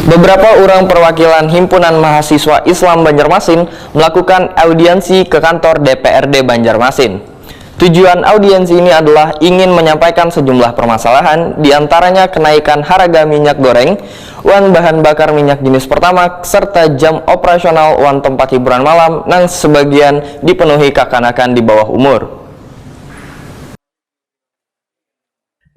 Beberapa orang perwakilan Himpunan Mahasiswa Islam Banjarmasin melakukan audiensi ke kantor DPRD Banjarmasin. Tujuan audiensi ini adalah ingin menyampaikan sejumlah permasalahan, diantaranya kenaikan harga minyak goreng, uang bahan bakar minyak jenis Pertamax, serta jam operasional uang tempat hiburan malam yang sebagian dipenuhi kekanakan di bawah umur.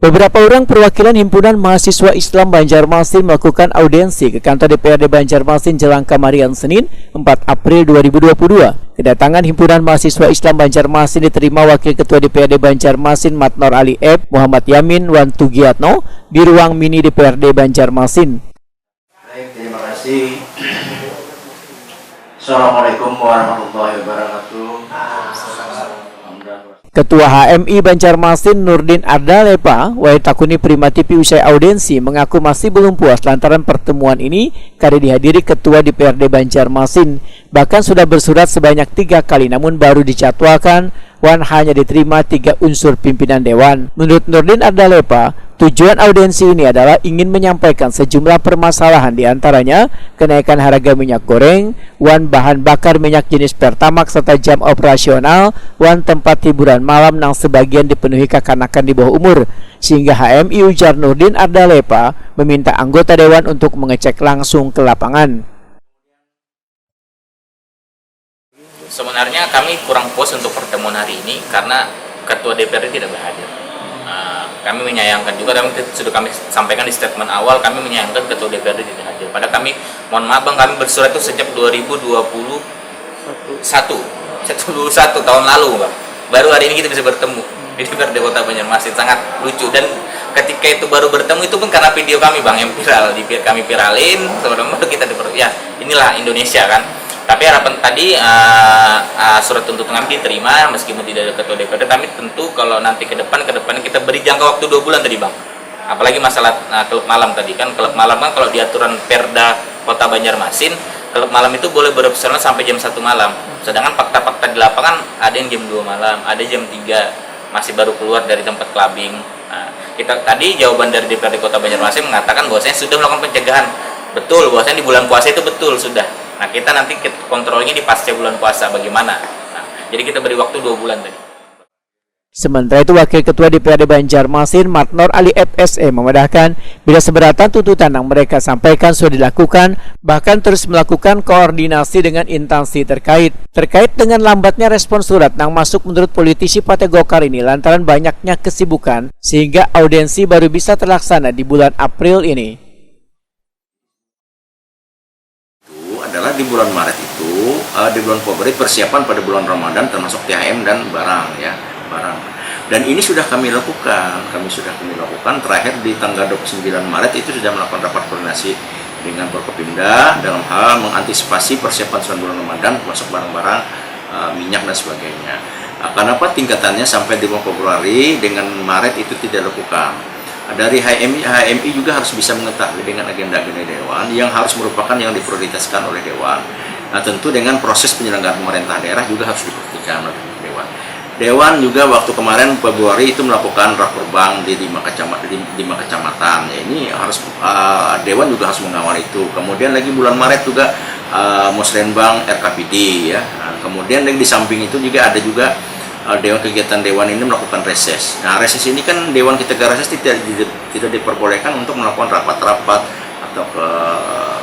Beberapa orang perwakilan Himpunan Mahasiswa Islam Banjarmasin melakukan audiensi ke kantor DPRD Banjarmasin jelang kamarian Senin 4 April 2022. Kedatangan Himpunan Mahasiswa Islam Banjarmasin diterima Wakil Ketua DPRD Banjarmasin Matnor Ali Eb, Muhammad Yamin Wan Tugiatno di ruang mini DPRD Banjarmasin. Baik, terima kasih. Assalamualaikum warahmatullahi wabarakatuh. Ketua HMI Banjarmasin Nurdin Ardalepa Waitakuni Prima TV usai audiensi mengaku masih belum puas lantaran pertemuan ini kali dihadiri Ketua DPRD Banjarmasin. Bahkan sudah bersurat sebanyak 3 kali namun baru dicatwalkan Wan hanya diterima 3 unsur pimpinan Dewan. Menurut Nurdin Ardalepa, tujuan audiensi ini adalah ingin menyampaikan sejumlah permasalahan diantaranya kenaikan harga minyak goreng, wan bahan bakar minyak jenis Pertamax serta jam operasional, wan tempat hiburan malam yang sebagian dipenuhi kekanakan di bawah umur. Sehingga HMI ujar Nurdin Ardalepa meminta anggota Dewan untuk mengecek langsung ke lapangan. Sebenarnya kami kurang puas untuk pertemuan hari ini karena Ketua DPRD tidak berhadir. Kami menyayangkan juga, sudah kami sampaikan di statement awal, kami menyayangkan Ketua DPRD tidak hadir. Padahal kami, mohon maaf bang, kami bersurat itu sejak 2021 tahun lalu bang. Baru hari ini kita bisa bertemu di DPRD Kota Banjarmasin, sangat lucu. Dan ketika itu baru bertemu itu pun karena video kami bang yang viral, kami viralin, teman-teman kita ya inilah Indonesia kan. Tapi harapan tadi surat tuntutan kami diterima meskipun tidak ada Ketua DPRD. Tapi tentu kalau nanti ke depan kita beri jangka waktu 2 bulan tadi bang. Apalagi masalah klub malam tadi kan, klub malam kan kalau diaturan Perda Kota Banjarmasin, klub malam itu boleh beroperasional sampai jam 1 malam. Sedangkan fakta-fakta di lapangan ada yang jam 2 malam, ada jam 3 masih baru keluar dari tempat clubbing. Kita tadi jawaban dari DPRD Kota Banjarmasin mengatakan bahwasanya sudah melakukan pencegahan. Betul, bahwasanya di bulan puasa itu betul sudah. Nah, kita nanti kontrolnya di pasca bulan puasa bagaimana. Nah, jadi kita beri waktu 2 bulan tadi. Sementara itu Wakil Ketua DPRD Banjarmasin Matnor Ali FSE memedahkan bila seberatan tuntutan yang mereka sampaikan sudah dilakukan, bahkan terus melakukan koordinasi dengan instansi terkait dengan lambatnya respon surat yang masuk menurut politisi Partai Golkar ini lantaran banyaknya kesibukan sehingga audiensi baru bisa terlaksana di bulan April ini. Adalah di bulan Maret itu, di bulan Februari persiapan pada bulan Ramadan termasuk THM dan barang. Dan ini sudah kami lakukan, terakhir di tanggal 29 Maret itu sudah melakukan rapat koordinasi dengan Forkopimda dalam hal mengantisipasi persiapan bulan Ramadan termasuk barang-barang minyak dan sebagainya. Kenapa tingkatannya sampai di bulan Februari dengan Maret itu tidak dilakukan? Dari HMI juga harus bisa mengetahui dengan agenda-agenda Dewan yang harus merupakan yang diprioritaskan oleh Dewan. Nah, tentu dengan proses penyelenggaraan pemerintah daerah juga harus diperhatikan oleh Dewan. Dewan juga waktu kemarin Februari itu melakukan rakorbank di 5 kecamatan. Ya, ini harus Dewan juga harus mengawal itu. Kemudian lagi bulan Maret juga Musrenbang RKPD ya. Nah, kemudian di samping itu juga ada juga Dewan kegiatan Dewan ini melakukan reses. Nah, reses ini kan Dewan ketika reses tidak diperbolehkan untuk melakukan rapat-rapat atau ke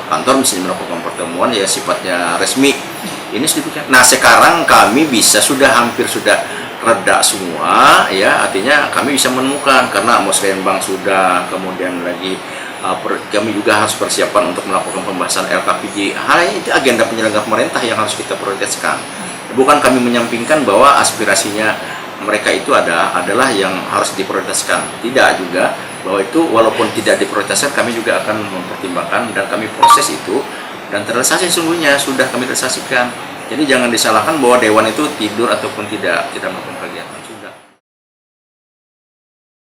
kantor misalnya melakukan pertemuan ya sifatnya resmi. Ini sedikit. Nah, sekarang kami hampir sudah reda semua ya, artinya kami bisa menemukan karena Musrenbang sudah, kemudian lagi kami juga harus persiapan untuk melakukan pembahasan LKPJ. Hal itu agenda penyelenggara pemerintah yang harus kita prioritaskan. Bukan kami menyampingkan bahwa aspirasinya mereka itu adalah yang harus diprioritaskan. Tidak juga bahwa itu walaupun tidak diprioritaskan kami juga akan mempertimbangkan dan kami proses itu dan terrealisasi sesungguhnya sudah kami realisasikan. Jadi jangan disalahkan bahwa Dewan itu tidur ataupun tidak melakukan.